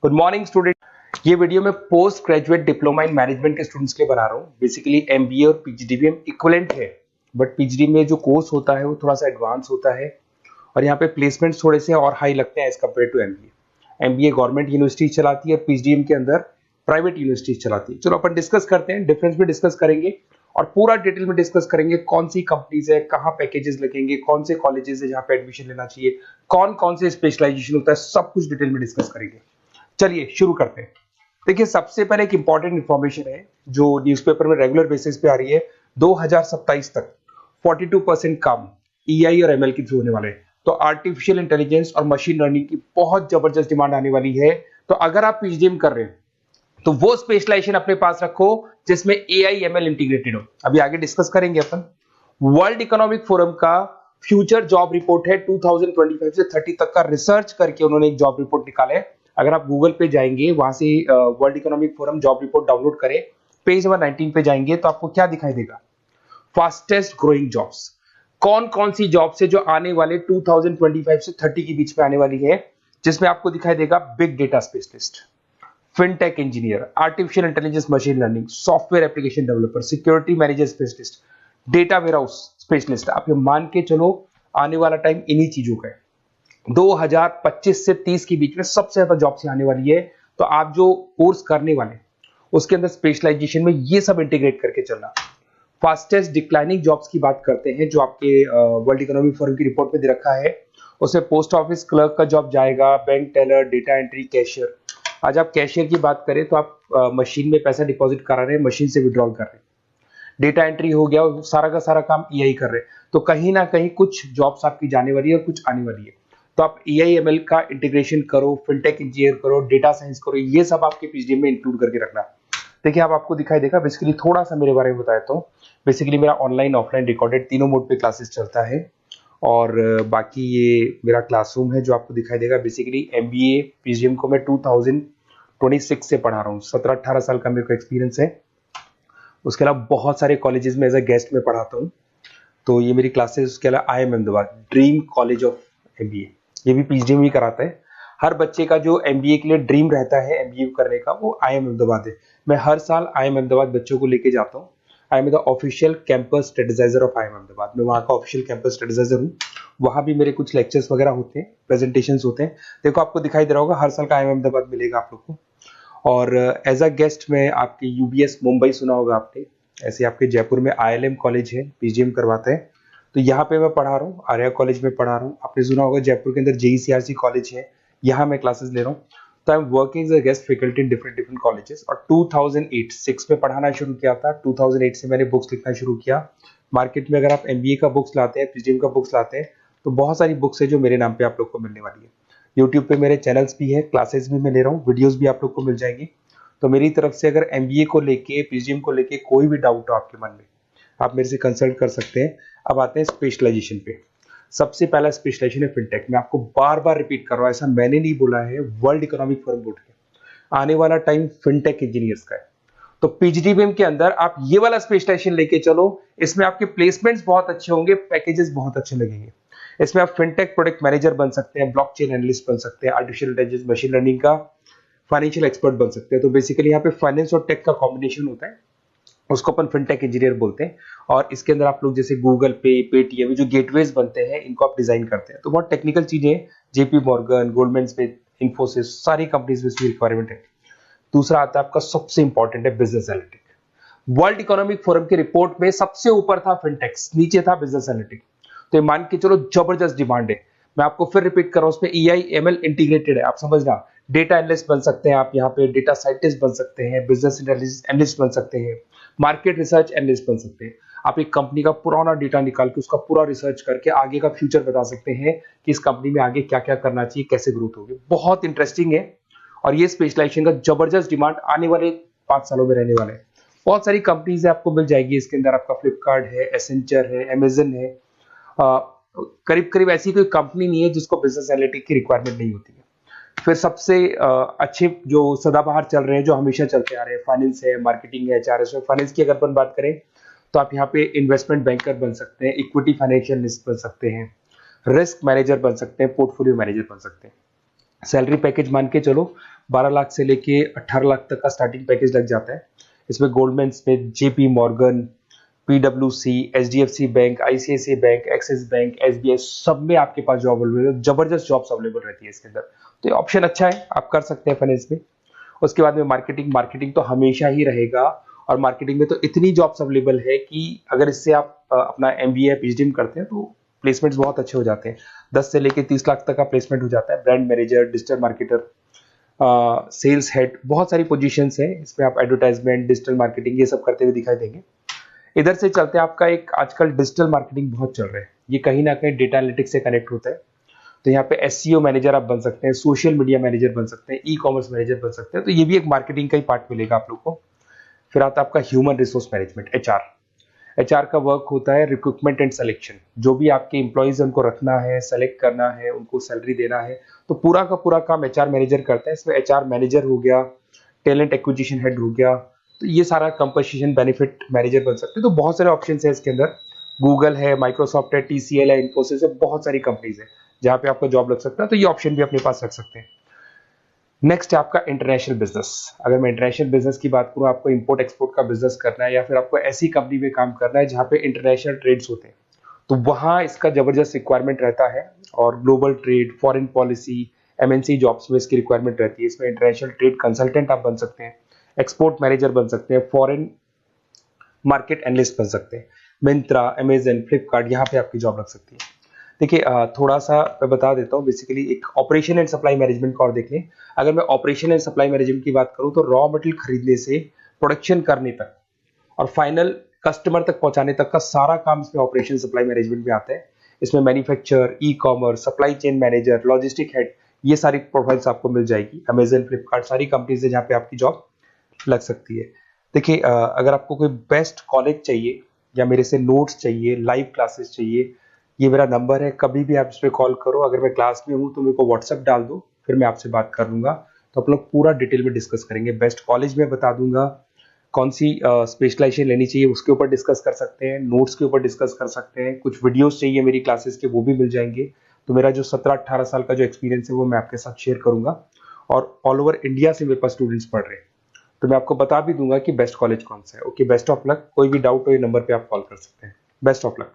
Good morning student. ये video मैं post graduate diploma in management के स्टूडेंट्स के लिए बना रहा हूँ। बेसिकली एमबीए और पीजीडीबीएम इक्विवेलेंट है, बट पीजीडी में जो कोर्स होता है वो थोड़ा सा एडवांस होता है और यहाँ पे प्लेसमेंट्स थोड़े से और हाई लगते हैं as compare to MBA. MBA government university चलाती है, पीजीडीएम के अंदर प्राइवेट यूनिवर्सिटी चलाती है। चलो अपन डिस्कस करते हैं, डिफरेंस भी डिस्कस करेंगे और पूरा डिटेल में डिस्कस करेंगे कौन सी कंपनीज है, कहाँ पैकेजेस लगेंगे, कौन से कॉलेजेस है जहाँ पे एडमिशन लेना चाहिए, कौन कौन से स्पेशलाइजेशन होता है, सब कुछ डिटेल में डिस्कस करेंगे। चलिए शुरू करते हैं। देखिए, सबसे पहले एक इंपॉर्टेंट इंफॉर्मेशन है जो न्यूज़पेपर में रेगुलर बेसिस पे आ रही है। 2027 तक 42% काम ईआई और एमएल के थ्रू होने वाले हैं। तो आर्टिफिशियल इंटेलिजेंस और मशीन लर्निंग की बहुत जबरदस्त डिमांड आने वाली है। तो अगर आप पीजीडीएम कर रहे हैं तो वो स्पेशलाइजेशन अपने पास रखो जिसमें एआई एमएल इंटीग्रेटेड हो। अभी आगे डिस्कस करेंगे अपन। वर्ल्ड इकोनॉमिक फोरम का फ्यूचर जॉब रिपोर्ट है 2025 से 30 तक का रिसर्च करके उन्होंने एक जॉब रिपोर्ट निकाला है। अगर आप गूगल पे जाएंगे, वहां से world economic forum job report download करें, पेज नंबर 19 पे जाएंगे तो आपको क्या दिखाई देगा? फास्टेस्ट ग्रोइंग जॉब्स, कौन कौन सी जॉब्स है जो आने वाले 2025 से 30 के बीच में आने वाली है, जिसमें आपको दिखाई देगा big data specialist, fintech engineer, artificial intelligence machine learning, software application developer, security manager specialist, data warehouse specialist. आप ये मान के चलो आने वाला टाइम इन्हीं चीजों का है। 2025 से 30 के बीच में सबसे ज्यादा जॉब्स आने वाली है। तो आप जो कोर्स करने वाले उसके अंदर स्पेशलाइजेशन में ये सब इंटीग्रेट करके चलना। फास्टेस्ट डिक्लाइनिंग जॉब्स की बात करते हैं जो आपके वर्ल्ड इकोनॉमिक फोरम की रिपोर्ट में दे रखा है। उसमें पोस्ट ऑफिस क्लर्क का जॉब जाएगा, bank teller, data entry, cashier. आज आप कैशियर की बात करें तो आप मशीन में पैसा डिपॉजिट करा रहे हैं, मशीन से विड्रॉल कर रहे हैं। डेटा एंट्री हो गया, सारा का सारा काम ईआई कर रहे हैं। तो कहीं ना कहीं कुछ जॉब्स आपकी जाने वाली है और कुछ आने वाली है। तो आप एआई एमएल का इंटीग्रेशन करो, फिनटेक इंजीनियर करो, डेटा साइंस करो, ये सब आपके पीजीडीएम में इंक्लूड करके रखना। देखिए, अब आपको दिखाई देगा। बेसिकली थोड़ा सा मेरे बारे में बताया तो बेसिकली मेरा ऑनलाइन ऑफलाइन रिकॉर्डेड तीनों मोड पे क्लासेस चलता है और बाकी ये मेरा क्लासरूम है जो आपको दिखाई देगा। बेसिकली एमबीए पीजीडीएम को मैं 2026 से पढ़ा रहा हूँ। 17-18 साल का मेरे को एक्सपीरियंस है। उसके अलावा बहुत सारे कॉलेजेस में एज अ गेस्ट में पढ़ाता हूँ। तो ये मेरी क्लासेस, उसके अलावा IIM Ahmedabad dream college of MBA, ये भी पीजीडीएम ही कराता है। हर बच्चे का जो एमबीए के लिए ड्रीम रहता है एमबीए करने का, वो IIM अहमदाबाद है। मैं हर साल IIM अहमदाबाद बच्चों को लेके जाता हूँ। I am the official campus strategizer of IIM Ahmedabad. मैं वहाँ का ऑफिशियल कैंपस स्ट्रेटेजाइजर हूँ। वहाँ भी मेरे कुछ लेक्चर्स वगैरह होते हैं, प्रेजेंटेशंस होते हैं। देखो, आपको दिखाई दे रहा होगा, हर साल का IIM अहमदाबाद मिलेगा आप लोग को। और एज अ गेस्ट में आपके यूबीएस मुंबई सुना होगा आपने, ऐसे आपके जयपुर में ILM कॉलेज है, पीजीडीएम करवाते हैं। तो यहाँ पे मैं पढ़ा रहा हूँ, आर्या कॉलेज में पढ़ा रहा हूँ। आपने सुना होगा जयपुर के अंदर JECRC कॉलेज है, यहाँ मैं क्लासेस ले रहा हूँ। तो I am working as a guest faculty in different colleges. और 2008-6 में पढ़ाना शुरू किया था। 2008 से मैंने बुक्स लिखना शुरू किया। मार्केट में अगर आप एमबीए का बुक्स लाते हैं, पीजीडीएम का बुक्स लाते हैं, तो बहुत सारी बुक्स है जो मेरे नाम पे आप लोग को मिलने वाली है। यूट्यूब पे मेरे चैनल्स भी है, क्लासेस भी मैं ले रहा हूँ, वीडियोज भी आप लोग को मिल जाएंगी। तो मेरी तरफ से अगर एमबीए को लेके, पीजीडीएम को लेके कोई भी डाउट हो आपके मन में, आप मेरे से कंसल्ट कर सकते हैं। अब आते हैं स्पेशलाइजेशन पे। सबसे पहला स्पेशलाइजेशन है फिनटेक। मैं आपको बार बार रिपीट कर रहा हूँ, ऐसा मैंने नहीं बोला है, वर्ल्ड इकोनॉमिक फोरम बोर्ड के आने वाला टाइम फिनटेक इंजीनियर्स का है। तो पीजीडीबीएम के अंदर आप ये वाला स्पेशलाइजेशन लेके चलो। इसमें आपके प्लेसमेंट्स बहुत अच्छे होंगे, पैकेजेस बहुत अच्छे लगेंगे। इसमें आप फिनटेक प्रोडक्ट मैनेजर बन सकते हैं, ब्लॉकचेन एनालिस्ट बन सकते हैं, आर्टिफिशियल इंटेलिजेंस मशीन लर्निंग का फाइनेंशियल एक्सपर्ट बन सकते हैं। तो बेसिकली यहाँ पे फाइनेंस और टेक का कॉम्बिनेशन होता है, उसको अपन फिनटेक इंजीनियर बोलते हैं। और इसके अंदर आप लोग जैसे गूगल पे, पेटीएम, जो गेटवेज बनते हैं, इनको आप डिजाइन करते हैं। तो बहुत टेक्निकल चीजें, JP Morgan, Goldman Smith, Infosys, सारी कंपनीज में इसकी रिक्वायरमेंट है। दूसरा आता है आपका सबसे इंपॉर्टेंट है business analytic. World economic forum की रिपोर्ट में सबसे ऊपर था फिनटेक्स, नीचे था बिजनेस एनालिटिक। तो ये मान के चलो जबरदस्त डिमांड है। मैं आपको फिर रिपीट कर रहा हूं, उसमें EI ML इंटीग्रेटेड है, आप समझना। डेटा एनालिस्ट बन सकते हैं आप, यहाँ पे डेटा साइंटिस्ट बन सकते हैं, बिजनेस एनालिस्ट बन सकते हैं, मार्केट रिसर्च एनालिस्ट बन सकते हैं। आप एक कंपनी का पुराना डेटा निकाल के उसका पूरा रिसर्च करके आगे का फ्यूचर बता सकते हैं कि इस कंपनी में आगे क्या क्या करना चाहिए, कैसे ग्रोथ होगी। बहुत इंटरेस्टिंग है और ये स्पेशलाइजेशन का जबरदस्त डिमांड आने वाले 5 सालों में रहने वाले हैं। बहुत सारी कंपनीज आपको मिल जाएगी इसके अंदर। आपका फ्लिपकार्ट है, एसेंचर है, अमेजन है। करीब करीब ऐसी कोई कंपनी नहीं है जिसको बिजनेस एनालिटिक की रिक्वायरमेंट नहीं होती है। फिर सबसे अच्छे जो सदाबहार चल रहे हैं, जो हमेशा चलते आ रहे हैं, फाइनेंस है, मार्केटिंग है, HRS है। फाइनेंस की अगर अपन बात करें तो आप यहाँ पे इन्वेस्टमेंट बैंकर बन सकते हैं, इक्विटी फाइनेंशियल एनालिस्ट बन सकते हैं, रिस्क मैनेजर बन सकते हैं, पोर्टफोलियो मैनेजर बन सकते हैं। सैलरी पैकेज मान के चलो 12 लाख से लेके 18 लाख तक का स्टार्टिंग पैकेज लग जाता है। इसमें गोल्डमैन स्मिथ, जेपी मॉर्गन, पीडब्ल्यूसी, HDFC bank, ICICI bank, Axis bank, SBI, सब में आपके पास जॉब अवेलेबल है। जबरदस्त जॉब्स अवेलेबल रहती है इसके अंदर, तो ये ऑप्शन अच्छा है, आप कर सकते हैं फाइनेंस में। उसके बाद में मार्केटिंग, मार्केटिंग तो हमेशा ही रहेगा, और मार्केटिंग में तो इतनी जॉब्स अवेलेबल है कि अगर इससे आप अपना एमबीए या पीएचडी में करते हैं तो प्लेसमेंट्स बहुत अच्छे हो जाते हैं। 10 से लेके 30 लाख तक का प्लेसमेंट हो जाता है। Brand manager, digital marketer, sales head, बहुत सारी पोजीशंस हैं इसमें। आप एडवर्टाइजमेंट, डिजिटल मार्केटिंग ये सब करते हुए दिखाई देंगे। इधर से चलते हैं, आपका एक आजकल डिजिटल मार्केटिंग बहुत चल रहा है, ये कहीं ना कहीं डेटा एनालिटिक्स से कनेक्ट होता है। तो यहाँ पे एसईओ मैनेजर आप बन सकते हैं, सोशल मीडिया मैनेजर बन सकते हैं, ई कॉमर्स मैनेजर बन सकते हैं, तो ये भी एक मार्केटिंग का ही पार्ट मिलेगा आप लोग को। फिर आता है आपका human resource management, HR. HR का वर्क होता है रिक्रूटमेंट एंड सिलेक्शन। जो भी आपके एम्प्लॉइज है उनको रखना है, सेलेक्ट करना है, उनको सैलरी देना है, तो पूरा का पूरा काम एचआर मैनेजर करता है। इसमें एचआर मैनेजर हो गया, टैलेंट एक्विजिशन हेड हो गया, तो ये सारा कंपोजिशन बेनिफिट मैनेजर बन सकते हैं। तो बहुत सारे ऑप्शन है इसके अंदर। गूगल है, माइक्रोसॉफ्ट है, टीसीएल है, इन्फोसिस है, बहुत सारी कंपनीज है जहाँ पे आपका जॉब लग सकता है, तो ये ऑप्शन भी अपने पास रख सकते हैं। नेक्स्ट है आपका इंटरनेशनल बिजनेस। अगर मैं इंटरनेशनल बिजनेस की बात करूं, आपको इंपोर्ट एक्सपोर्ट का बिजनेस करना है या फिर आपको ऐसी कंपनी में काम करना है जहां पे इंटरनेशनल ट्रेड्स होते हैं, तो वहां इसका जबरदस्त रिक्वायरमेंट रहता है। और global trade, foreign policy, MNC jobs में इसकी रिक्वायरमेंट रहती है। इसमें इंटरनेशनल ट्रेड कंसल्टेंट आप बन सकते हैं, एक्सपोर्ट मैनेजर बन सकते हैं, फॉरेन मार्केट एनालिस्ट बन सकते हैं। मिंत्रा, अमेजन, फ्लिपकार्ट, यहाँ पे आपकी जॉब लग सकती है। देखिए थोड़ा सा मैं बता देता हूँ। बेसिकली एक ऑपरेशन एंड सप्लाई मैनेजमेंट का और देख लें। अगर मैं ऑपरेशन एंड सप्लाई मैनेजमेंट की बात करूँ तो रॉ मटेरियल खरीदने से प्रोडक्शन करने तक और फाइनल कस्टमर तक पहुंचाने तक का सारा काम इसमें ऑपरेशन सप्लाई मैनेजमेंट में आता है। इसमें manufacture, e commerce, supply chain manager, logistic head, ये सारी प्रोफाइल्स आपको मिल जाएगी। अमेजन, फ्लिपकार्ट, सारी कंपनीज है जहाँ पे आपकी जॉब लग सकती है। देखिए अगर आपको कोई बेस्ट कॉलेज चाहिए या मेरे से नोट्स चाहिए, लाइव क्लासेस चाहिए, ये मेरा नंबर है, कभी भी आप इस पर कॉल करो। अगर मैं क्लास में हूँ तो मेरे को व्हाट्सएप डाल दो, फिर मैं आपसे बात कर लूंगा। तो आप लोग पूरा डिटेल में डिस्कस करेंगे। बेस्ट कॉलेज में बता दूंगा, कौन सी स्पेशलाइजेशन लेनी चाहिए उसके ऊपर डिस्कस कर सकते हैं, नोट्स के ऊपर डिस्कस कर सकते हैं, कुछ वीडियोस चाहिए मेरी क्लासेस के वो भी मिल जाएंगे। तो मेरा जो 17-18 साल का जो एक्सपीरियंस है वो मैं आपके साथ शेयर करूंगा। और ऑल ओवर इंडिया से मेरे पास स्टूडेंट्स पढ़ रहे हैं, तो मैं आपको बता भी दूंगा कि बेस्ट कॉलेज कौन सा है। Okay, best of luck. कोई भी डाउट हो ये नंबर पे आप कॉल कर सकते हैं। Best of luck.